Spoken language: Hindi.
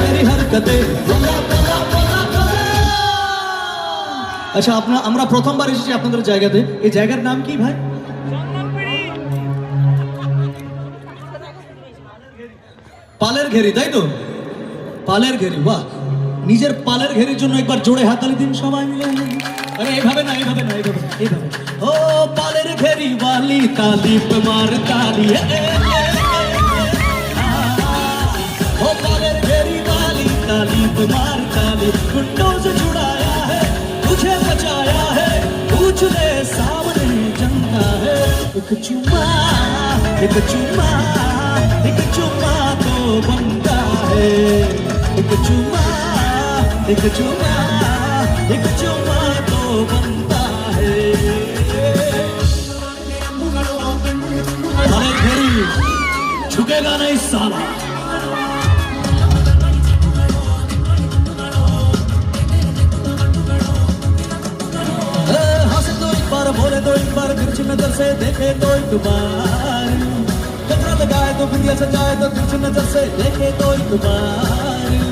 तेरी हरकतें। আচ্ছা আমরা প্রথমবার এসেছি আপনাদের জায়গাতে, এই জায়গার নাম কি ভাই? পালের ঘেরি, তাই তো? পালের ঘেরি, বাহ। নিজের পালের ঘেরির জন্য একবার জোরে হাততালি দিন সবাই মিলে। আরে এইভাবে না, এইভাবে না, এইভাবে এইভাবে। ও পালের ঘেরি वाली ताली पे मार ताली, ओ पालेर घेरी वाली ताली पे मार ताली। गुंडों से छुड़ाया है, तुझे बचाया है, पूछ ले सामने जनता है। एक चुम्मा, एक चुम्मा, एक चुम्मा तो बनता है। एक चुम्मा, एक चुम्मा, एक चुम्मा तो बनता है। पालेर घेरी झुकेगा नहीं साला। बोले तो एक बार तिरछी नजर से देखे तो एक बार, कपड़ा लगाए तो बिंदिया सजाए तो तिरछी नजर से देखे तो एक बार।